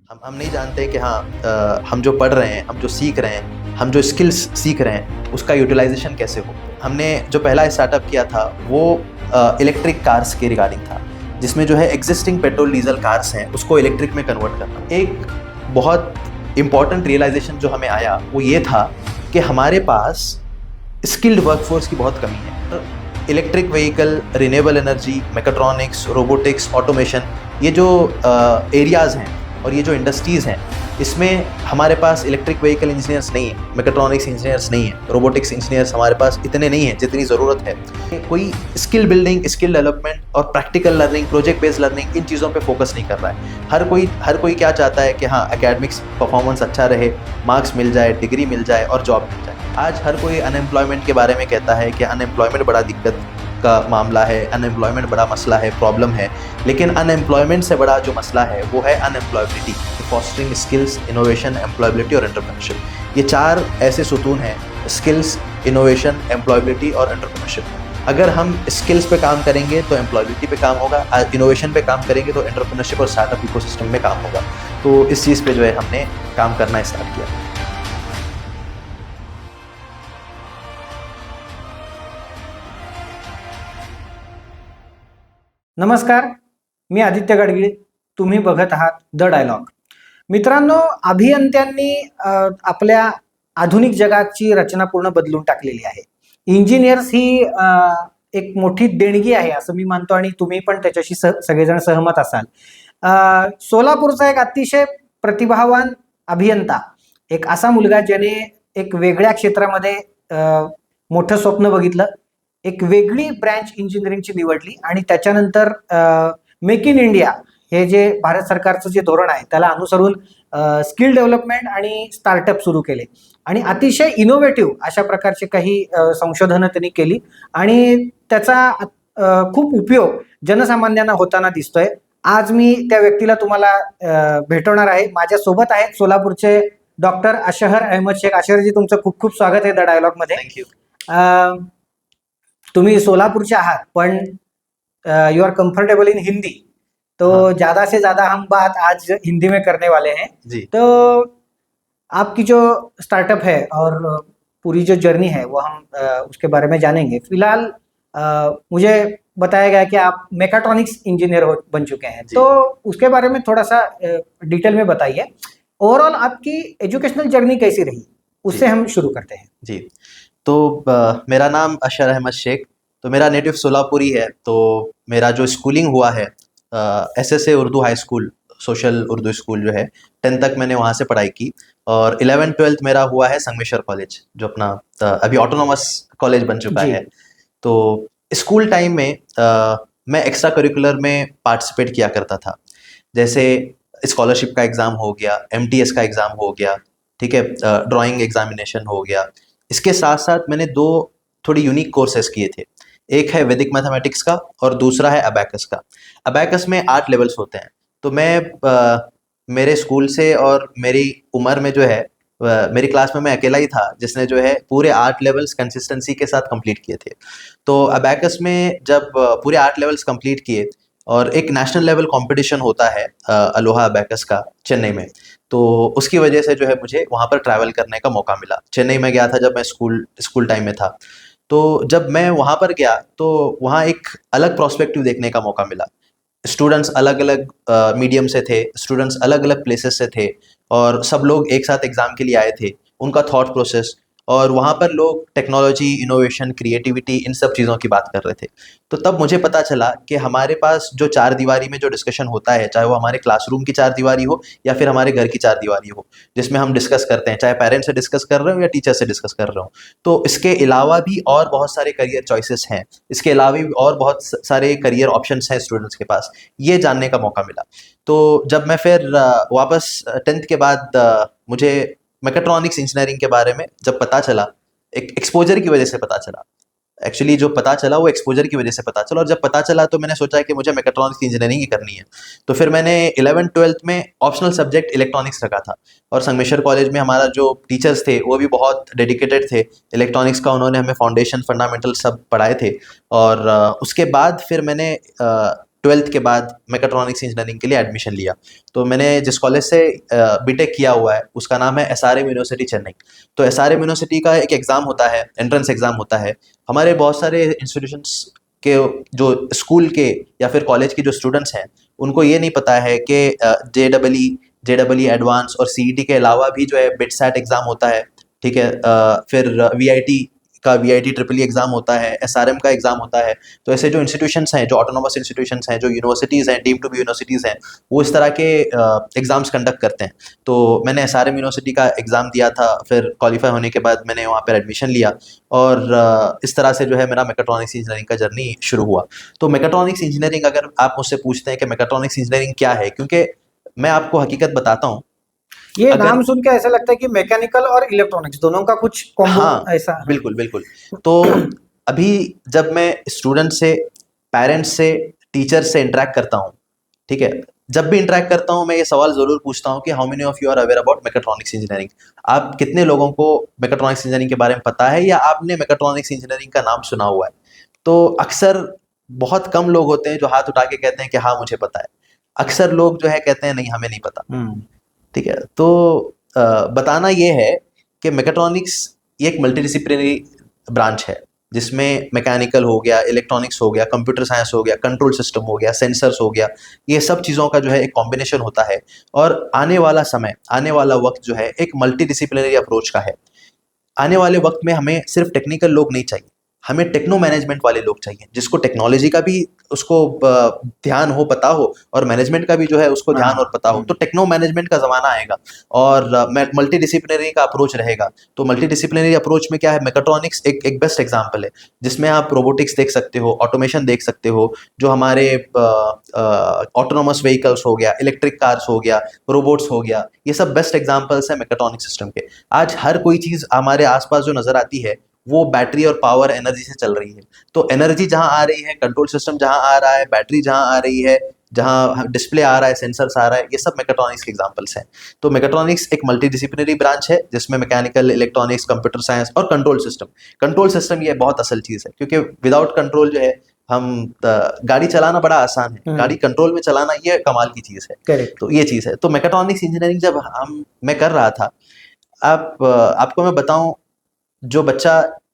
हम नहीं जानते कि हाँ हम जो पढ़ रहे हैं, हम जो सीख रहे हैं, हम जो स्किल्स सीख रहे हैं, उसका यूटिलाइजेशन कैसे हो। हमने जो पहला स्टार्टअप किया था वो इलेक्ट्रिक कार्स के रिगार्डिंग था, जिसमें जो है एग्जिस्टिंग पेट्रोल डीजल कार्स हैं उसको इलेक्ट्रिक में कन्वर्ट करना। एक बहुत इम्पॉर्टेंट रियलाइजेशन जो हमें आया वो ये था कि हमारे पास स्किल्ड वर्कफोर्स की बहुत कमी है। Electric vehicle, renewable energy, mechatronics, robotics, automation, ये जो एरियाज़ हैं और ये जो इंडस्ट्रीज़ हैं, इसमें हमारे पास इलेक्ट्रिक व्हीकल इंजीनियर्स नहीं है, मैकेट्रॉनिक्स इंजीनियर्स नहीं है, रोबोटिक्स इंजीनियर्स हमारे पास इतने नहीं हैं जितनी ज़रूरत है। कोई स्किल बिल्डिंग, स्किल डेवलपमेंट और practical learning, project based learning, इन चीज़ों पे फोकस नहीं कर रहा है। हर कोई क्या चाहता है कि हाँ एकेडमिक्स परफॉर्मेंस अच्छा रहे, मार्क्स मिल जाए, डिग्री मिल जाए और जॉब मिल जाए। आज हर कोई अनएम्प्लॉयमेंट के बारे में कहता है कि अनएम्प्लॉयमेंट बड़ा दिक्कत का मामला है, अनएम्प्लॉयमेंट बड़ा मसला है, प्रॉब्लम है। लेकिन अनएम्प्लॉयमेंट से बड़ा जो मसला है वो है unemployability. Fostering skills, innovation, employability और एंटरप्रेन्योरशिप, ये चार ऐसे सुतून हैं, स्किल्स, इनोवेशन, एम्प्लॉयबिलिटी और एंटरप्रेन्योरशिप। अगर हम स्किल्स पे काम करेंगे तो एम्प्लॉयबिलिटी पे काम होगा, इनोवेशन पे काम करेंगे तो एंटरप्रेन्योरशिप और स्टार्टअप इकोसिस्टम में काम होगा। तो इस चीज़ पे जो है हमने काम करना स्टार्ट किया। नमस्कार, मी आदित्य गाडगीळ. तुम्ही बघत आहात द डायलॉग. मित्रांनो, अभियंत्यांनी आपल्या आधुनिक जगाची रचना पूर्ण बदलून टाकलेली आहे. इंजिनियर्स ही एक मोठी देणगी आहे असं मी मानतो आणि तुम्ही पण त्याच्याशी सगळेजण सहमत असाल. सोलापूरचा एक अतिशय प्रतिभावान अभियंता, एक असा मुलगा ज्याने एक वेगळ्या क्षेत्रामध्ये मोठं स्वप्न बघितलं, एक वेगळी ब्रँच इंजिनिअरिंगची निवडली आणि त्याच्यानंतर मेक इन इंडिया हे जे भारत सरकारचं जे धोरण आहे त्याला अनुसरून स्किल डेव्हलपमेंट आणि स्टार्टअप सुरू केले आणि अतिशय इनोव्हेटिव्ह अशा प्रकारचे काही संशोधनं त्यांनी केली आणि त्याचा खूप उपयोग जनसामान्यांना होताना दिसतोय. आज मी त्या व्यक्तीला तुम्हाला भेटवणार आहे. माझ्या सोबत आहेत सोलापूरचे डॉक्टर अशहर अहमद शेख. अशहरजी, तुमचं खूप खूप स्वागत आहे द डायलॉग मध्ये. थँक्यू. तुम्ही सोलापुर से आहात पण you are comfortable in Hindi, तो हाँ। ज्यादा से ज्यादा हम बात आज हिंदी में करने वाले हैं. जी। तो आपकी जो स्टार्टअप है और पूरी जो जर्नी है वो हम उसके बारे में जानेंगे. फिलहाल मुझे बताया गया कि आप मेकाट्रॉनिक्स इंजीनियर बन चुके हैं, तो उसके बारे में थोड़ा सा डिटेल में बताइए. ओवरऑल आपकी एजुकेशनल जर्नी कैसी रही, उससे हम शुरू करते हैं. जी, तो मेरा नाम अशहर अहमद शेख, तो मेरा नेटिव सोलापुरी है। तो मेरा जो स्कूलिंग हुआ है SSA Urdu high school, social Urdu school जो है, 10th तक मैंने वहाँ से पढ़ाई की और 11th-12th मेरा हुआ है संगमेश्वर कॉलेज, जो अपना अभी ऑटोनोमस कॉलेज बन चुका जी. है। तो स्कूल टाइम में मैं एक्स्ट्रा करिकुलर में पार्टिसिपेट किया करता था, जैसे स्कॉलरशिप का एग्ज़ाम हो गया, एमटीएस का एग्ज़ाम हो गया, ठीक है, ड्राइंग एग्जामिनेशन हो गया। इसके साथ साथ मैंने दो थोड़ी यूनिक कोर्सेज किए थे। एक है वैदिक मैथमेटिक्स का और दूसरा है अबैकस का। अबैकस में 8 लेवल्स होते हैं। तो मैं मेरे स्कूल से और मेरी उम्र में जो है मेरी क्लास में मैं अकेला ही था जिसने जो है पूरे 8 लेवल्स कंसिस्टेंसी के साथ कंप्लीट किए थे। तो अबैकस में जब पूरे 8 लेवल्स कंप्लीट किए और एक नेशनल लेवल कंपटीशन होता है अलोहा अबैकस का चेन्नई में, तो उसकी वजह से जो है मुझे वहाँ पर ट्रैवल करने का मौका मिला। चेन्नई में गया था जब मैं स्कूल टाइम में था। तो जब मैं वहाँ पर गया तो वहाँ एक अलग प्रोस्पेक्टिव देखने का मौका मिला। स्टूडेंट्स अलग-अलग मीडियम से थे, स्टूडेंट्स अलग-अलग प्लेसेस से थे और सब लोग एक साथ एग्ज़ाम के लिए आए थे। उनका थॉट प्रोसेस और वहाँ पर लोग टेक्नोलॉजी, इनोवेशन, क्रिएटिविटी, इन सब चीज़ों की बात कर रहे थे। तो तब मुझे पता चला कि हमारे पास जो चारदीवारी में जो डिस्कशन होता है, चाहे वो हमारे क्लासरूम की चारदीवारी हो या फिर हमारे घर की चारदीवारी हो, जिसमें हम डिस्कस करते हैं, चाहे पेरेंट्स से डिस्कस कर रहे हो या टीचर से डिस्कस कर रहे हो। तो इसके अलावा भी और बहुत सारे करियर चॉइसेस हैं। इसके अलावा भी और बहुत सारे करियर ऑप्शंस हैं स्टूडेंट्स के पास। ये जानने का मौका मिला। तो जब मैं फिर वापस 10th के बाद मुझे मैकेट्रॉनिक्स इंजीनियरिंग के बारे में जब पता चला, एक एक्सपोजर की वजह से पता चला। एक्चुअली जो पता चला वो एक्सपोजर की वजह से पता चला और जब पता चला तो मैंने सोचा कि मुझे मैकेट्रॉनिक्स की इंजीनियरिंग ही करनी है। तो फिर मैंने 11th-12th में ऑप्शनल सब्जेक्ट इलेक्ट्रॉनिक्स रखा था और संगमेश्वर कॉलेज में हमारा जो टीचर्स थे वो भी बहुत डेडिकेटेड थे इलेक्ट्रॉनिक्स का। उन्होंने हमें फाउंडेशन, फंडामेंटल सब पढ़ाए थे और उसके बाद फिर मैंने ट्वेल्थ के बाद मैकेट्रॉनिक्स इंजीनियरिंग के लिए एडमिशन लिया। तो मैंने जिस कॉलेज से बीटेक किया हुआ है उसका नाम है एसआरएम यूनिवर्सिटी चेन्नई। तो एसआरएम यूनिवर्सिटी का एक एग्ज़ाम होता है, एंट्रेंस एग्ज़ाम होता है। हमारे बहुत सारे इंस्टीट्यूशंस के जो स्कूल के या फिर कॉलेज के जो स्टूडेंट्स हैं उनको ये नहीं पता है कि जेडबलई एडवांस और सीईटी के अलावा भी जो है बिटसैट एग्ज़ाम होता है, ठीक है। फिर वीआईटी का वीआईटी ट्रिपल एग्ज़ाम होता है, एसआरएम का एग्ज़ाम होता है। तो ऐसे जो इंस्टीट्यूशंस हैं, जो ऑटोनोमस इंस्टीट्यूशंस हैं, जो यूनिवर्सिटीज़ हैं, डीम्ड टू बी यूनिवर्सिटीज़ हैं, वो इस तरह के एग्ज़ाम्स कंडक्ट करते हैं। तो मैंने एसआरएम यूनिवर्सिटी का एग्ज़ाम दिया था, फिर क्वालिफाई होने के बाद मैंने वहाँ पर एडमिशन लिया और इस तरह से जो है मेरा मैकेट्रॉनिक्स इंजीनियरिंग का जर्नी शुरू हुआ। तो मैकेट्रॉनिक्स इंजीनियरिंग, अगर आप मुझसे पूछते हैं कि मैकेट्रॉनिक्स इंजीनियरिंग क्या है, क्योंकि मैं आपको हकीकत बताता हूँ। ये अगर नाम सुन के ऐसा लगता है कि मैकेनिकल और इलेक्ट्रॉनिक्स दोनों का कुछ कॉम्बो हाँ, ऐसा है। बिल्कुल, बिल्कुल। तो अभी जब मैं स्टूडेंट से, पेरेंट्स से, टीचर से इंटरैक्ट करता हूँ, ठीक है? जब भी इंटरैक्ट करता हूँ मैं ये सवाल ज़रूर पूछता हूँ कि how many of you are aware about mechatronics engineering? आप कितने लोगों को मैकेट्रॉनिक्स इंजीनियरिंग के बारे में पता है या आपने मैकेट्रॉनिक्स इंजीनियरिंग का नाम सुना हुआ है? तो अक्सर बहुत कम लोग होते हैं जो हाथ उठा के कहते हैं कि हाँ, मुझे पता है। अक्सर लोग जो है कहते हैं नहीं, हमें नहीं पता। ठीक है। तो बताना ये है कि मैकेट्रॉनिक्स ये एक मल्टीडिसिप्लिनरी ब्रांच है जिसमें मैकेनिकल हो गया, इलेक्ट्रॉनिक्स हो गया, कंप्यूटर साइंस हो गया, कंट्रोल सिस्टम हो गया, सेंसर्स हो गया, ये सब चीज़ों का जो है एक कॉम्बिनेशन होता है। और आने वाला समय, आने वाला वक्त जो है एक मल्टीडिसिप्लिनरी अप्रोच का है। आने वाले वक्त में हमें सिर्फ टेक्निकल लोग नहीं चाहिए, हमें टेक्नो मैनेजमेंट वाले लोग चाहिए जिसको टेक्नोलॉजी का भी उसको ध्यान हो, पता हो, और मैनेजमेंट का भी जो है उसको ध्यान और पता हो। तो टेक्नो मैनेजमेंट का ज़माना आएगा और मल्टी डिसिप्लिनरी का अप्रोच रहेगा। तो मल्टी डिसिप्लिनरी अप्रोच में क्या है, मैकेट्रॉनिक्स एक बेस्ट एग्जाम्पल है जिसमें आप रोबोटिक्स देख सकते हो, ऑटोमेशन देख सकते हो, जो हमारे ऑटोनोमस व्हीकल्स हो गया, इलेक्ट्रिक कार्स हो गया, रोबोट्स हो गया, ये सब बेस्ट एग्जाम्पल्स हैं मैकेट्रॉनिक सिस्टम के। आज हर कोई चीज़ हमारे आसपास जो नज़र आती है वो बैटरी और पावर एनर्जी से चल रही है। तो एनर्जी जहाँ आ रही है, कंट्रोल सिस्टम जहाँ आ रहा है, बैटरी जहाँ आ रही है, जहाँ डिस्प्ले आ रहा है, सेंसर्स आ रहा है, ये सब मैकेट्रॉनिक्स के एग्जांपल्स हैं। तो मैकेट्रॉनिक्स एक मल्टीडिसिप्लिनरी ब्रांच है जिसमें मैकेनिकल, इलेक्ट्रॉनिक्स, कंप्यूटर साइंस और कंट्रोल सिस्टम ये बहुत असल चीज़ है, क्योंकि विदाउट कंट्रोल जो है हम गाड़ी चलाना बड़ा आसान है, गाड़ी कंट्रोल में चलाना ये कमाल की चीज़ है। करेक्ट। तो ये चीज़ है। तो मैकेट्रॉनिक्स इंजीनियरिंग जब मैं कर रहा था, आपको मैं बताऊं, जो बच्चा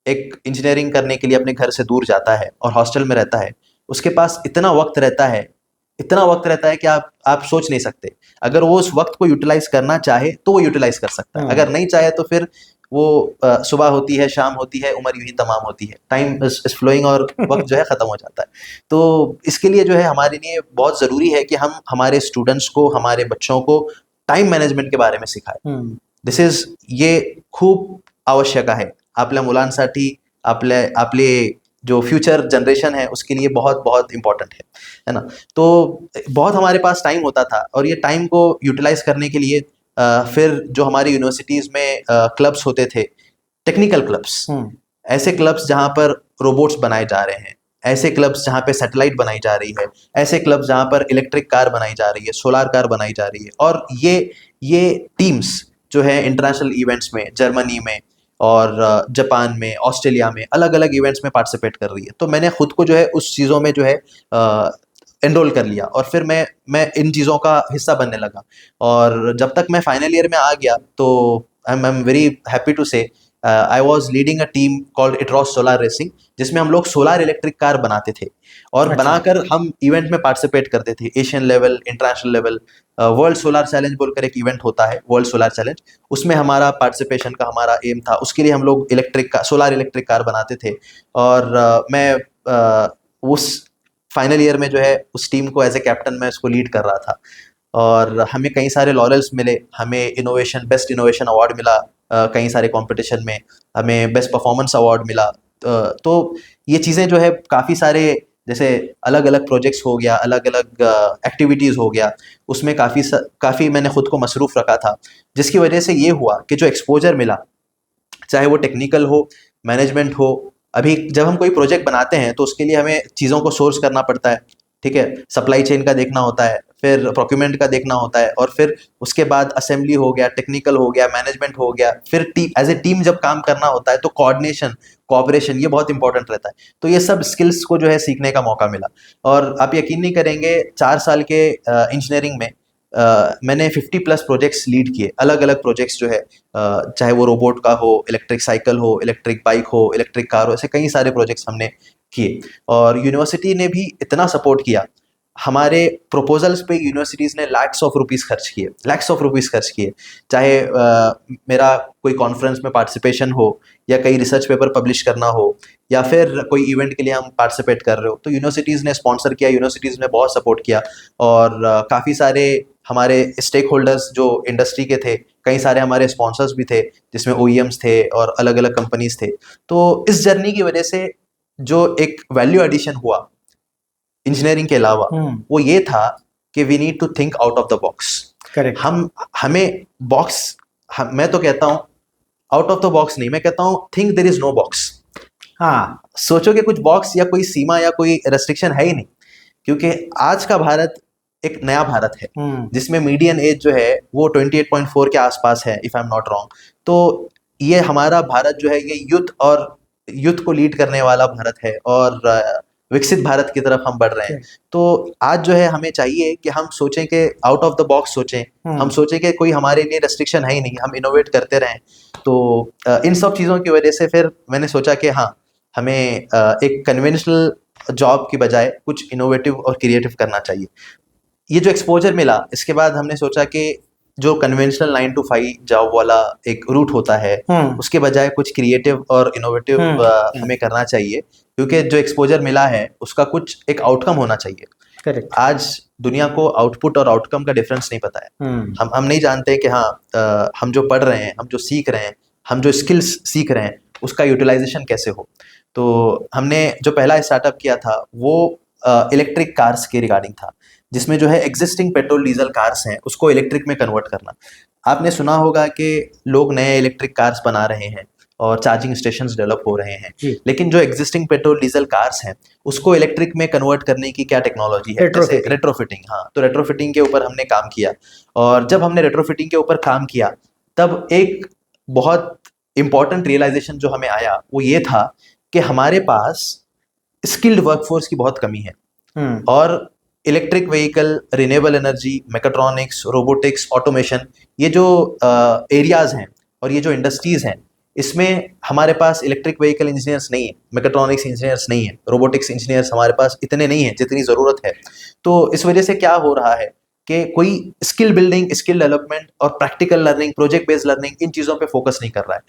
एक इंजीनियरिंग करने के लिए अपने घर से दूर जाता है और हॉस्टल में रहता है, उसके पास इतना वक्त रहता है, इतना वक्त रहता है कि आप सोच नहीं सकते। अगर वो उस वक्त को यूटिलाइज करना चाहे तो वो यूटिलाइज कर सकता है, अगर नहीं चाहे तो फिर वो सुबह होती है, शाम होती है, उम्र यूं ही तमाम होती है, टाइम इज फ्लोइंग और वक्त जो है ख़त्म हो जाता है। तो इसके लिए जो है हमारे लिए बहुत ज़रूरी है कि हम हमारे स्टूडेंट्स को, हमारे बच्चों को टाइम मैनेजमेंट के बारे में सिखाएं। दिस इज ये खूप आवश्यक आहे आपल्या मुलांसाठी, आपले जो फ्यूचर जनरेशन है उसके लिए बहुत बहुत इम्पॉर्टेंट है ना। तो बहुत हमारे पास टाइम होता था और ये टाइम को यूटिलाइज करने के लिए फिर जो हमारी यूनिवर्सिटीज़ में क्लब्स होते थे, टेक्निकल क्लब्स, ऐसे क्लब्स जहाँ पर रोबोट्स बनाए जा रहे हैं, ऐसे क्लब्स जहाँ पे सैटेलाइट बनाई जा रही है, ऐसे क्लब्स जहाँ पर इलेक्ट्रिक कार बनाई जा रही है, सोलार कार बनाई जा रही है, और ये टीम्स जो है इंटरनेशनल इवेंट्स में, जर्मनी में और जापान में, ऑस्ट्रेलिया में, अलग अलग इवेंट्स में पार्टिसिपेट कर रही है। तो मैंने खुद को जो है उस चीज़ों में जो है एनरोल कर लिया और फिर मैं इन चीज़ों का हिस्सा बनने लगा। और जब तक मैं फाइनल ईयर में आ गया तो I am very happy to say I was leading a team called Itros solar racing, जिसमें हम लोग सोलार इलेक्ट्रिक कार बनाते थे और बनाकर हम इवेंट में पार्टिसिपेट करते थे, Asian level, international level. World solar challenge बोलकर एक इवेंट होता है, वर्ल्ड सोलार चैलेंज, उसमें हमारा पार्टिसिपेशन का हमारा एम था। उसके लिए हम लोग सोलार इलेक्ट्रिक कार बनाते थे और मैं उस फाइनल ईयर में जो है उस टीम को एज ए कैप्टन मैं उसको लीड कर रहा था और हमें कई सारे लॉरेल्स मिले। हमें बेस्ट इनोवेशन अवार्ड मिला, कई सारे कंपटीशन में हमें बेस्ट परफॉर्मेंस अवार्ड मिला। तो ये चीज़ें जो है काफ़ी सारे, जैसे अलग अलग प्रोजेक्ट्स हो गया, अलग अलग एक्टिविटीज़ हो गया, उसमें काफ़ी मैंने खुद को मसरूफ़ रखा था, जिसकी वजह से ये हुआ कि जो एक्सपोजर मिला, चाहे वो टेक्निकल हो, मैनेजमेंट हो। अभी जब हम कोई प्रोजेक्ट बनाते हैं तो उसके लिए हमें चीज़ों को सोर्स करना पड़ता है, ठीक है, सप्लाई चेन का देखना होता है, फिर प्रोक्यूरमेंट का देखना होता है, और फिर उसके बाद असेंबली हो गया, टेक्निकल हो गया, मैनेजमेंट हो गया, फिर टीम एज ए टीम जब काम करना होता है तो कोऑर्डिनेशन, कोऑपरेशन, ये बहुत इंपॉर्टेंट रहता है। तो ये सब स्किल्स को जो है सीखने का मौका मिला। और आप यकीन नहीं करेंगे, 4 साल के इंजीनियरिंग में मैंने 50+ प्रोजेक्ट्स लीड किए, अलग अलग प्रोजेक्ट्स जो है, चाहे वो रोबोट का हो, इलेक्ट्रिक साइकिल हो, इलेक्ट्रिक बाइक हो, इलेक्ट्रिक कार हो, ऐसे कई सारे प्रोजेक्ट्स हमने किए। और यूनिवर्सिटी ने भी इतना सपोर्ट किया, हमारे प्रपोजल्स पे यूनिवर्सिटीज़ ने लैक्स ऑफ रुपीस खर्च किए, लैक्स ऑफ रुपीस खर्च किए। चाहे मेरा कोई कॉन्फ्रेंस में पार्टिसिपेशन हो, या कई रिसर्च पेपर पब्लिश करना हो, या फिर कोई इवेंट के लिए हम पार्टिसिपेट कर रहे हो, तो यूनिवर्सिटीज़ ने स्पॉन्सर किया, यूनिवर्सिटीज़ ने बहुत सपोर्ट किया। और काफ़ी सारे हमारे स्टेक होल्डर्स जो इंडस्ट्री के थे, कई सारे हमारे स्पॉन्सर्स भी थे, जिसमें OEMs थे और अलग अलग कंपनीज थे। तो इस जर्नी की वजह से जो एक वैल्यू एडिशन हुआ इंजीनियरिंग के अलावा, वो ये था कि we need to think out of the box. Correct. हमें बॉक्स, मैं तो कहता हूँ आउट ऑफ द बॉक्स नहीं, मैं कहता हूँ think there is no box. हाँ, सोचो कि कुछ बॉक्स या कोई सीमा या कोई रेस्ट्रिक्शन है ही नहीं, क्योंकि आज का भारत एक नया भारत है, जिसमें मीडियन एज जो है वो 28.4 के आसपास है, if I am not wrong. तो ये हमारा भारत जो है, ये युद्ध को लीड करने वाला भारत है, और विकसित भारत की तरफ हम बढ़ रहे हैं। तो आज जो है हमें चाहिए कि हम सोचें कि आउट ऑफ द बॉक्स सोचें, हम सोचें कि कोई हमारे लिए रेस्ट्रिक्शन है ही नहीं, हम इनोवेट करते रहें। तो इन सब चीज़ों की वजह से फिर मैंने सोचा कि हाँ, हमें एक कन्वेंशनल जॉब की बजाय कुछ इनोवेटिव और क्रिएटिव करना चाहिए। ये जो एक्सपोजर मिला, इसके बाद हमने सोचा कि जो कन्वेंशनल 9 to 5 जॉब वाला एक रूट होता है, उसके बजाय कुछ क्रिएटिव और इनोवेटिव हमें करना चाहिए, क्योंकि जो एक्सपोजर मिला है उसका कुछ एक आउटकम होना चाहिए। करेक्ट। आज दुनिया को आउटपुट और आउटकम का डिफरेंस नहीं पता है। हम नहीं जानते कि हाँ, हम जो पढ़ रहे हैं, हम जो सीख रहे हैं, हम जो स्किल्स सीख रहे हैं, उसका यूटिलाइजेशन कैसे हो। तो हमने जो पहला स्टार्टअप किया था वो इलेक्ट्रिक कार्स के रिगार्डिंग था, जिसमें जो है एग्जिस्टिंग पेट्रोल डीजल कार्स हैं उसको इलेक्ट्रिक में कन्वर्ट करना। आपने सुना होगा कि लोग नए इलेक्ट्रिक कार्स बना रहे हैं और चार्जिंग स्टेशंस डेवलप हो रहे हैं, लेकिन जो एग्जिस्टिंग पेट्रोल डीजल कार्स हैं उसको इलेक्ट्रिक में कन्वर्ट करने की क्या टेक्नोलॉजी है, जैसे रेट्रोफिटिंग। हाँ, तो रेट्रोफिटिंग के ऊपर हमने काम किया, और जब हमने रेट्रोफिटिंग के ऊपर काम किया तब एक बहुत इंपॉर्टेंट रियलाइजेशन जो हमें आया वो ये था कि हमारे पास स्किल्ड वर्कफोर्स की बहुत कमी है। और electric vehicle, renewable energy, mechatronics, robotics, automation, ये जो एरियाज हैं और ये जो इंडस्ट्रीज हैं, इसमें हमारे पास इलेक्ट्रिक व्हीकल इंजीनियर्स नहीं है, मैकेट्रॉनिक्स इंजीनियर्स नहीं है, रोबोटिक्स इंजीनियर्स हमारे पास इतने नहीं हैं जितनी ज़रूरत है। तो इस वजह से क्या हो रहा है कि कोई स्किल बिल्डिंग, स्किल डेवलपमेंट और practical learning, project based learning, इन चीज़ों पे फोकस नहीं कर रहा है।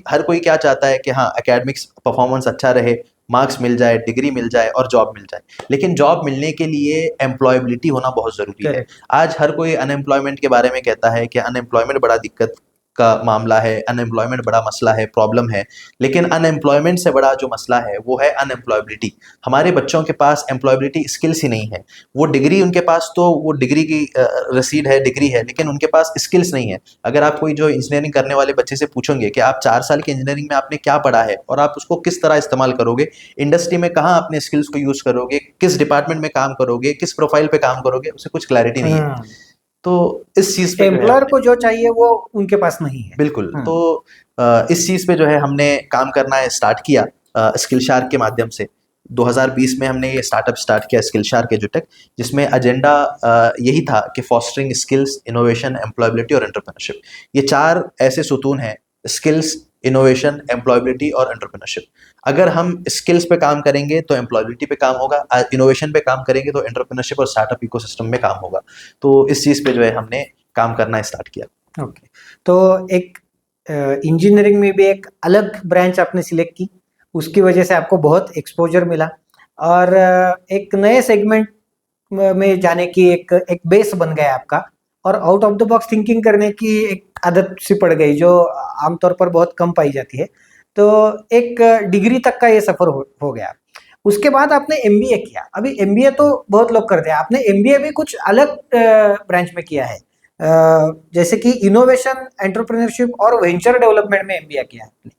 हर कोई क्या चाहता है कि हाँ, एकेडमिक्स परफॉर्मेंस अच्छा रहे, मार्क्स मिल जाए, डिग्री मिल जाए और जॉब मिल जाए। लेकिन जॉब मिलने के लिए एम्प्लॉयबिलिटी होना बहुत ज़रूरी है। आज हर कोई अनएम्प्लॉयमेंट के बारे में कहता है कि अनएम्प्लॉयमेंट बड़ा दिक्कत का मामला है, अनएम्प्लॉयमेंट बड़ा मसला है, प्रॉब्लम है। लेकिन अनएम्प्लॉयमेंट से बड़ा जो मसला है वो है अनएम्प्लॉयबिलिटी। हमारे बच्चों के पास एम्प्लॉयबिलिटी स्किल्स ही नहीं है। वो डिग्री उनके पास, तो वो डिग्री की रसीद है, डिग्री है, लेकिन उनके पास स्किल्स नहीं है। अगर आप कोई जो इंजीनियरिंग करने वाले बच्चे से पूछोगे कि आप 4 साल की इंजीनियरिंग में आपने क्या पढ़ा है और आप उसको किस तरह इस्तेमाल करोगे, इंडस्ट्री में कहाँ अपने स्किल्स को यूज करोगे, किस डिपार्टमेंट में काम करोगे, किस प्रोफाइल पे काम करोगे, उसे कुछ क्लैरिटी नहीं है। तो इस चीज पे एम्प्लॉयर को जो चाहिए वो उनके पास नहीं है। बिल्कुल। तो इस चीज पे जो है हमने काम करना स्टार्ट किया स्किल शार्क के माध्यम से। 2020 में हमने ये स्टार्टअप स्टार्ट किया स्किल शार्क एजुटेक, जिसमें एजेंडा यही था कि फॉस्टरिंग स्किल्स, इनोवेशन, एम्प्लॉयबिलिटी और एंटरप्रेन्योरशिप। ये 4 ऐसे सुतून हैं, स्किल्स, इनोवेशन, एम्प्लॉयबिलिटी और एंटरप्रेन्योरशिप। अगर हम स्किल्स पे काम करेंगे तो एम्प्लॉयबिलिटी पे काम होगा, इनोवेशन पे काम करेंगे तो एंटरप्रेन्योरशिप और स्टार्टअप इकोसिस्टम में काम होगा। तो इस चीज़ पे जो है हमने काम करना स्टार्ट किया। ओके, तो एक इंजीनियरिंग में भी एक अलग ब्रांच आपने सिलेक्ट की, उसकी वजह से आपको बहुत एक्सपोजर मिला और एक नए सेगमेंट में जाने की एक बेस बन गया आपका, और out of the box thinking करने की एक आदत सी पड़ गई जो आमतौर पर बहुत कम पाई जाती है। तो एक डिग्री तक का ये सफर हो गया। उसके बाद आपने एमबीए किया। अभी एमबीए तो बहुत लोग करते हैं, आपने एमबीए भी कुछ अलग ब्रांच में किया है, जैसे कि इनोवेशन, एंटरप्रेन्योरशिप और वेंचर डेवलपमेंट में एमबीए किया है।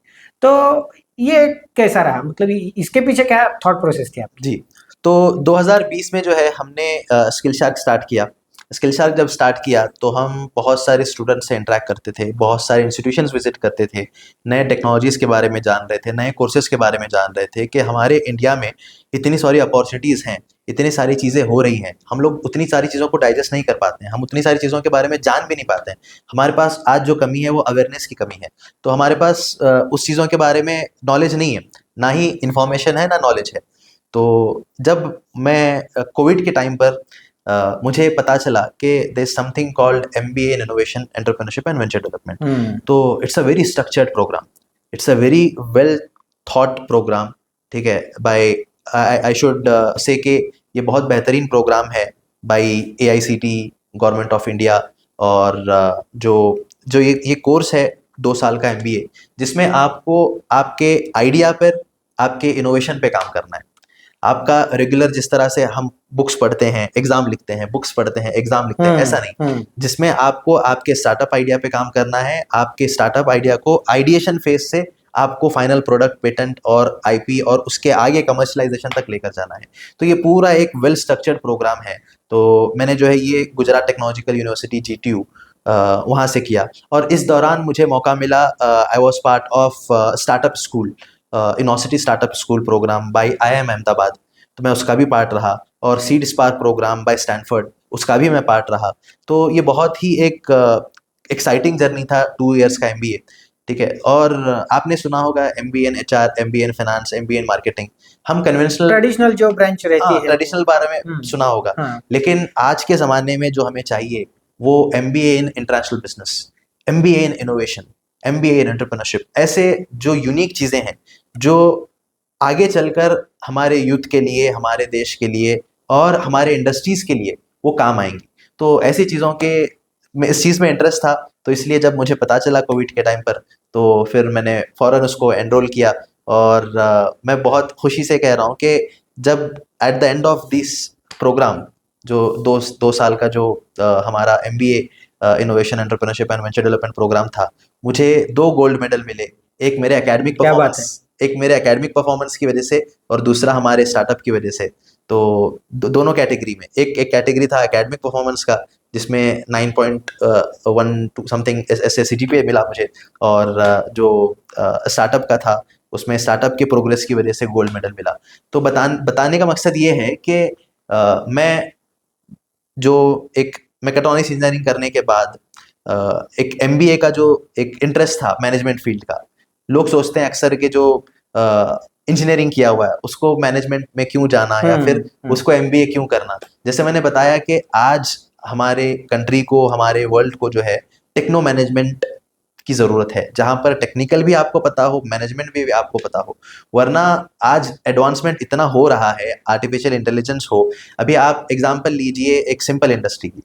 तो ये कैसा रहा, मतलब इसके पीछे क्या थॉट प्रोसेस थी आपकी? जी, तो 2020 में जो है हमने स्किल शार्क स्टार्ट किया। स्किल शार्क जब स्टार्ट किया तो हम बहुत सारे स्टूडेंट्स से इंटरेक्ट करते थे, बहुत सारे इंस्टीट्यूशंस विजिट करते थे, नए टेक्नोलॉजीज़ के बारे में जान रहे थे, नए कोर्सेज़ के बारे में जान रहे थे कि हमारे इंडिया में इतनी सारी अपॉर्चुनिटीज़ हैं, इतनी सारी चीज़ें हो रही हैं। हम लोग उतनी सारी चीज़ों को डाइजेस्ट नहीं कर पाते हैं, हम उतनी सारी चीज़ों के बारे में जान भी नहीं पाते हैं। हमारे पास आज जो कमी है वो अवेयरनेस की कमी है। तो हमारे पास उस चीज़ों के बारे में नॉलेज नहीं है, ना ही इन्फॉर्मेशन है, ना नॉलेज है। तो जब मैं कोविड के टाइम पर मुझे पता चला कि there is something called MBA in innovation entrepreneurship and venture development. तो it's a very structured program, it's a very well thought program. ठीक है, बाय आई शुड से कि ये बहुत बेहतरीन प्रोग्राम है by AICT, government of India. और जो जो ये कोर्स है 2 साल का एमबीए, जिसमें आपको आपके आइडिया पर, आपके इनोवेशन पे काम करना है। आपका रेगुलर जिस तरह से हम बुक्स पढ़ते हैं, एग्जाम लिखते हैं, बुक्स पढ़ते हैं, एग्जाम लिखते हैं, ऐसा नहीं। जिसमें आपको आपके स्टार्टअप आइडिया पे काम करना है, आपके स्टार्टअप आइडिया को आइडिएशन फेज से आपको फाइनल प्रोडक्ट, पेटेंट और आईपी और उसके आगे कमर्शलाइजेशन तक लेकर जाना है। तो ये पूरा एक वेल स्ट्रक्चर्ड प्रोग्राम है। तो मैंने जो है ये गुजरात टेक्नोलॉजिकल यूनिवर्सिटी जीटीयू वहाँ से किया। और इस दौरान मुझे मौका मिला, I was part of startup school, Innocity startup school program by IIM Ahmedabad. तो मैं उसका भी पार्ट रहा। और seed spark program by Stanford, उसका भी मैं पार्ट रहा। तो ये बहुत ही एक एक्साइटिंग जर्नी था, 2 इयर्स का एमबीए। ठीक है, और आपने सुना होगा MBA in HR, MBA in finance, MBA in marketing. हम कन्वेंशनल ट्रेडिशनल जो ब्रांच रहती है ट्रेडिशनल बारे में सुना होगा। लेकिन आज के ज़माने में जो हमें चाहिए वो MBA in international business, MBA in innovation, MBA in entrepreneurship. ऐसे जो यूनिक चीज़ें हैं जो आगे चलकर हमारे यूथ के लिए, हमारे देश के लिए और हमारे इंडस्ट्रीज़ के लिए वो काम आएंगी। तो ऐसी चीज़ों के में इस चीज़ में इंटरेस्ट था। तो इसलिए जब मुझे पता चला कोविड के टाइम पर, तो फिर मैंने फ़ौरन उसको एनरोल किया। और मैं बहुत खुशी से कह रहा हूँ कि जब at the end of this program, जो 2 साल का जो हमारा MBA innovation entrepreneurship and venture development program था, मुझे 2 गोल्ड मेडल मिले। एक मेरे एकेडमिक क्या बात है। परफॉर्मेंस एक मेरे एकेडमिक परफॉर्मेंस की वजह से, और दूसरा हमारे स्टार्टअप की वजह से। तो दोनों कैटेगरी में, एक कैटेगरी था एकेडमिक परफॉर्मेंस का, जिसमें 9.12 समथिंग ऐसे सीजीपीए मिला मुझे। और जो स्टार्टअप का था, उसमें स्टार्टअप के प्रोग्रेस की वजह से गोल्ड मेडल मिला। तो बताने का मकसद ये है कि मैं जो एक मैकेट्रॉनिक्स इंजीनियरिंग करने के बाद एक एमबीए का जो एक इंटरेस्ट था मैनेजमेंट फील्ड का। लोग सोचते हैं अक्सर कि जो इंजीनियरिंग किया हुआ है उसको मैनेजमेंट में क्यों जाना, या फिर उसको एमबीए क्यों करना। जैसे मैंने बताया कि आज हमारे कंट्री को, हमारे वर्ल्ड को जो है टेक्नो मैनेजमेंट की ज़रूरत है, जहाँ पर टेक्निकल भी आपको पता हो, मैनेजमेंट भी आपको पता हो। वरना आज एडवांसमेंट इतना हो रहा है, आर्टिफिशियल इंटेलिजेंस हो। अभी आप एग्जांपल लीजिए एक सिंपल इंडस्ट्री की,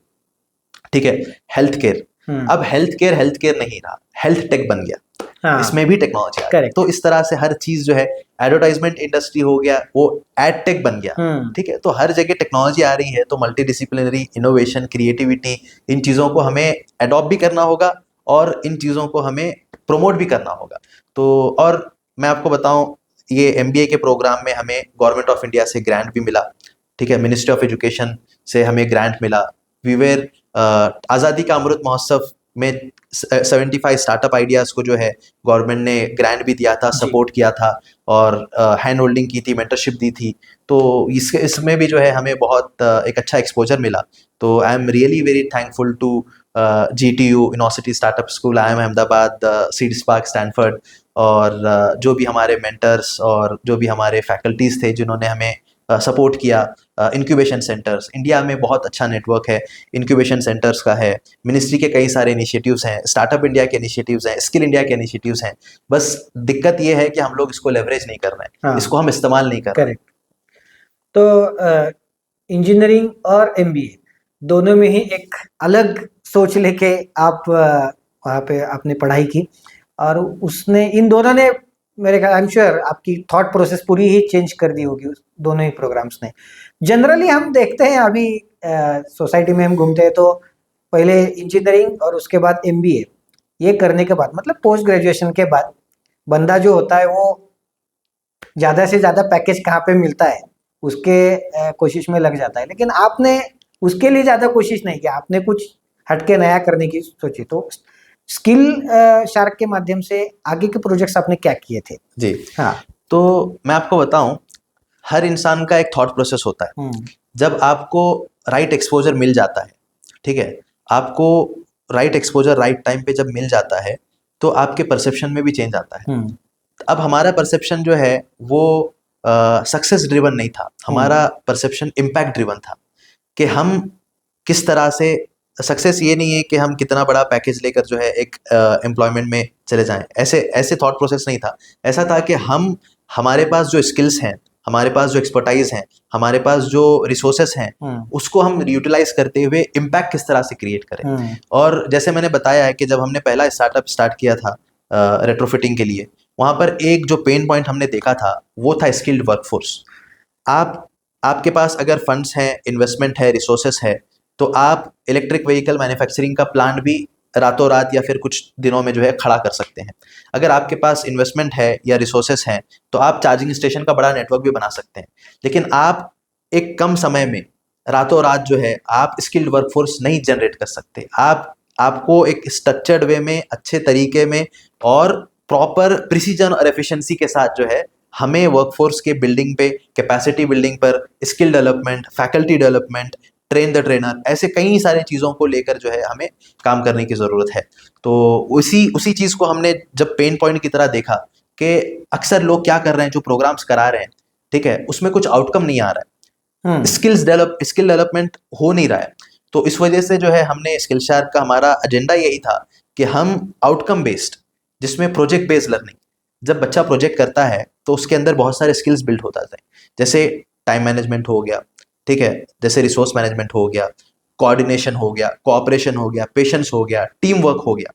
ठीक है, हेल्थ केयर। अब हेल्थ केयर नहीं रहा, हेल्थ टेक बन गया। इसमें भी टेक्नोलॉजी आ गई। तो इस तरह से हर चीज जो है, एडवर्टाइजमेंट इंडस्ट्री हो गया, वो एड टेक बन गया। ठीक है, तो हर जगह टेक्नोलॉजी आ रही है। तो मल्टी डिसिप्लिनरी इनोवेशन, क्रिएटिविटी, इन चीज़ों को हमें अडॉप्ट भी करना होगा और इन चीज़ों को हमें प्रमोट भी करना होगा। तो और मैं आपको बताऊं, ये एमबीए के प्रोग्राम में हमें गवर्नमेंट ऑफ इंडिया से ग्रांट भी मिला। ठीक है, मिनिस्ट्री ऑफ एजुकेशन से हमें ग्रांट मिला। वी वेर आज़ादी का अमृत महोत्सव में 75 स्टार्टअप आइडियाज़ को जो है गवर्नमेंट ने ग्रांट भी दिया था, सपोर्ट किया था, और हैंड होल्डिंग की थी, मेंटरशिप दी थी। तो इसमें भी जो है हमें बहुत एक अच्छा एक्सपोजर मिला। तो I am really very thankful to GTU, Innocity startup school, IIM Ahmedabad, seed spark, Stanford, और जो भी हमारे मेंटर्स और जो भी हमारे फैकल्टीज़ थे जिन्होंने हमें सपोर्ट किया। इंक्यूबेशन सेंटर्स, इंडिया में बहुत अच्छा नेटवर्क है इंक्यूबेशन सेंटर्स का है। मिनिस्ट्री के कई सारे इनिशिएटिव्स हैं, स्टार्टअप इंडिया के इनिशिएटिव्स हैं, स्किल इंडिया के इनिशिएटिव्स हैं। बस दिक्कत ये है कि हम लोग इसको लेवरेज नहीं कर रहे हैं, इसको हम इस्तेमाल नहीं कर रहे। तो इंजीनियरिंग और एमबीए दोनों में ही एक अलग सोच लेके आप वहाँ पे आपने पढ़ाई की, और उसने, इन दोनों ने, मेरे ख्याल, आई एम श्योर आपकी थॉट प्रोसेस पूरी ही चेंज कर दी होगी उस दोनों ही प्रोग्राम्स ने। जनरली हम देखते हैं अभी सोसाइटी में हम घूमते हैं तो पहले इंजीनियरिंग और उसके बाद एमबीए, ये करने के बाद, मतलब पोस्ट ग्रेजुएशन के बाद बंदा जो होता है वो ज़्यादा से ज़्यादा पैकेज कहाँ पे मिलता है उसके कोशिश में लग जाता है, लेकिन आपने उसके लिए ज़्यादा कोशिश नहीं की, आपने कुछ हटके नया करने की सोची। तो स्किल शार्क के माध्यम से आगे के प्रोजेक्ट्स आपने क्या किए थे? जी, हाँ। तो मैं आपको बताऊँ, हर इंसान का एक थॉट प्रोसेस होता है। जब आपको राइट एक्सपोज़र मिल जाता है, ठीक है? आपको राइट एक्सपोज़र राइट टाइम पे जब मिल जाता है, तो आपके परसेप्शन में भी चेंज आता है। अब हमारा परसेप्शन जो है वो सक्सेस ड्रिवन नहीं था, हमारा परसेप्शन इम्पैक्ट ड्रिवन था कि हम किस तरह से, सक्सेस ये नहीं है कि हम कितना बड़ा पैकेज लेकर जो है एक एम्प्लॉयमेंट में चले जाएं, ऐसे थॉट प्रोसेस नहीं था। ऐसा था कि हम, हमारे पास जो स्किल्स हैं, हमारे पास जो एक्सपर्टाइज हैं, हमारे पास जो रिसोर्सेस हैं, उसको हम यूटिलाइज करते हुए इम्पैक्ट किस तरह से क्रिएट करें। और जैसे मैंने बताया है कि जब हमने पहला स्टार्टअप स्टार्ट किया था रेट्रोफिटिंग के लिए, वहाँ पर एक जो पेन पॉइंट हमने देखा था वो था स्किल्ड वर्कफोर्स। आपके पास अगर फंड्स हैं, इन्वेस्टमेंट है, रिसोर्सेस है, तो आप इलेक्ट्रिक व्हीकल मैन्युफैक्चरिंग का प्लांट भी रातों रात या फिर कुछ दिनों में जो है खड़ा कर सकते हैं। अगर आपके पास इन्वेस्टमेंट है या रिसोर्सेस हैं, तो आप चार्जिंग स्टेशन का बड़ा नेटवर्क भी बना सकते हैं। लेकिन आप एक कम समय में रातों रात जो है आप स्किल्ड वर्कफोर्स नहीं जनरेट कर सकते। आपको एक स्ट्रक्चर्ड वे में, अच्छे तरीके में और प्रॉपर प्रिसीजन और एफिशिएंसी के साथ जो है हमें वर्कफोर्स के बिल्डिंग पे, कैपेसिटी बिल्डिंग पर, skill development, faculty development, train the trainer, ऐसे कई सारी चीज़ों को लेकर जो है हमें काम करने की ज़रूरत है। तो उसी चीज़ को हमने जब पेन पॉइंट की तरह देखा कि अक्सर लोग क्या कर रहे हैं, जो प्रोग्राम्स करा रहे हैं, ठीक है, उसमें कुछ आउटकम नहीं आ रहा है, स्किल डेवलपमेंट हो नहीं रहा है। तो इस वजह से जो है हमने स्किल शार्क का हमारा एजेंडा यही था कि हम आउटकम बेस्ड, जिसमें प्रोजेक्ट बेस्ड लर्निंग, जब बच्चा प्रोजेक्ट करता है तो उसके अंदर बहुत सारे स्किल्स बिल्ड हो जाते हैं। जैसे टाइम मैनेजमेंट हो गया, ठीक है, जैसे रिसोर्स मैनेजमेंट हो गया, कोऑर्डिनेशन हो गया, कोऑपरेशन हो गया, पेशेंस हो गया, टीम वर्क हो गया।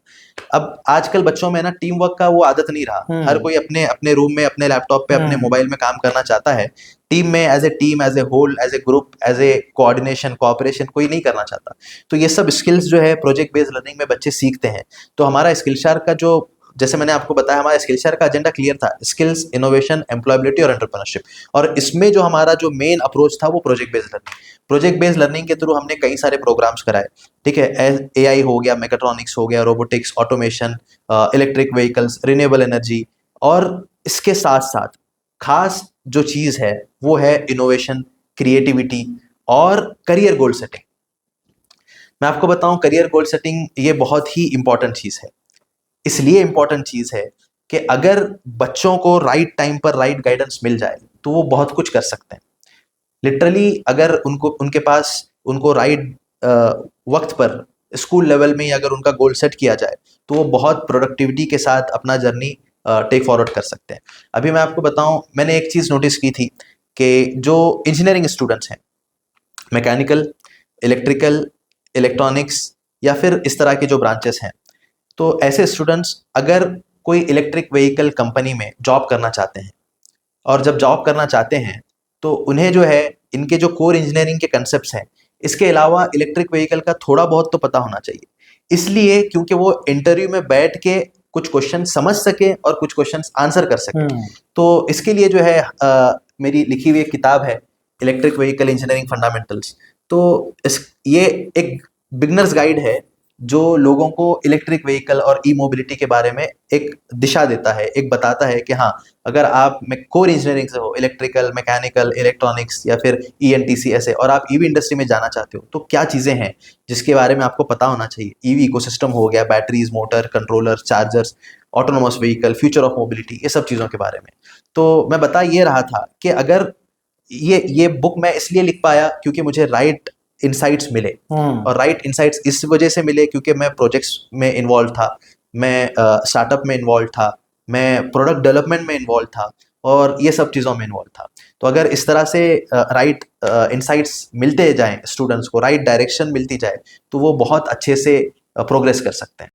अब आजकल बच्चों में ना टीम वर्क का वो आदत नहीं रहा। हर कोई अपने अपने रूम में, अपने लैपटॉप पे, अपने मोबाइल में काम करना चाहता है। टीम में as a team, as a whole, as a group, as a coordination, cooperation कोई नहीं करना चाहता। तो ये सब स्किल्स जो है प्रोजेक्ट बेस्ड लर्निंग में बच्चे सीखते हैं। तो हमारा स्किल शार्क का जो, जैसे मैंने आपको बताया, हमारा स्किल शेयर का एजेंडा क्लियर था, स्किल्स, इनोवेशन, एम्प्लॉयबिलिटी और एंटरप्रेन्योरशिप। और इसमें जो हमारा जो मेन अप्रोच था वो project based learning. Project based learning के थ्रू हमने कई सारे प्रोग्राम्स कराए, ठीक है, एआई हो गया, मेकाट्रॉनिक्स हो गया, robotics, automation, electric vehicles, renewable energy. और इसके साथ साथ खास जो चीज़ है वो है इनोवेशन, क्रिएटिविटी और करियर गोल सेटिंग। मैं आपको बताऊं, करियर गोल सेटिंग ये बहुत ही इंपॉर्टेंट चीज़ है। इसलिए इम्पॉर्टेंट चीज़ है कि अगर बच्चों को राइट टाइम पर राइट गाइडेंस मिल जाए तो वो बहुत कुछ कर सकते हैं। लिटरली अगर उनके पास उनको राइट वक्त पर स्कूल लेवल में ही अगर उनका गोल सेट किया जाए तो वो बहुत प्रोडक्टिविटी के साथ अपना जर्नी टेक फॉरवर्ड कर सकते हैं। अभी मैं आपको बताऊं, मैंने एक चीज़ नोटिस की थी कि जो इंजीनियरिंग स्टूडेंट्स हैं, मैकेनिकल, इलेक्ट्रिकल, इलेक्ट्रॉनिक्स या फिर इस तरह के जो ब्रांचेस हैं, तो ऐसे स्टूडेंट्स अगर कोई इलेक्ट्रिक व्हीकल कंपनी में जॉब करना चाहते हैं, और जब जॉब करना चाहते हैं तो उन्हें जो है इनके जो कोर इंजीनियरिंग के कंसेप्ट्स हैं, इसके अलावा इलेक्ट्रिक व्हीकल का थोड़ा बहुत तो पता होना चाहिए। इसलिए क्योंकि वो इंटरव्यू में बैठ के कुछ क्वेश्चन समझ सके और कुछ क्वेश्चन आंसर कर सके। तो इसके लिए जो है मेरी लिखी हुई एक किताब है, इलेक्ट्रिक व्हीकल इंजीनियरिंग फंडामेंटल्स। तो ये एक बिगनर्स गाइड है जो लोगों को इलेक्ट्रिक व्हीकल और ई मोबिलिटी के बारे में एक दिशा देता है, एक बताता है कि हाँ, अगर आप कोर इंजीनियरिंग से हो, इलेक्ट्रिकल, मैकेनिकल, इलेक्ट्रॉनिक्स या फिर ईएनटीसी ऐसे, और आप ईवी इंडस्ट्री में जाना चाहते हो, तो क्या चीज़ें हैं जिसके बारे में आपको पता होना चाहिए। ईवी इकोसिस्टम हो गया, batteries, motor, controller, chargers, autonomous vehicle, future of mobility, ये सब चीज़ों के बारे में। तो मैं बता ये रहा था कि अगर ये बुक मैं इसलिए लिख पाया क्योंकि मुझे राइट इंसाइट्स मिले। और राइट इंसाइट्स इस वजह से मिले क्योंकि मैं प्रोजेक्ट्स में इन्वॉल्व था, मैं स्टार्टअप में इन्वॉल्व था, मैं प्रोडक्ट डेवलपमेंट में इन्वॉल्व था और ये सब चीज़ों में इन्वॉल्व था। तो अगर इस तरह से राइट इंसाइट्स मिलते जाएं स्टूडेंट्स को, राइट डायरेक्शन मिलती जाए, तो वो बहुत अच्छे से प्रोग्रेस कर सकते हैं।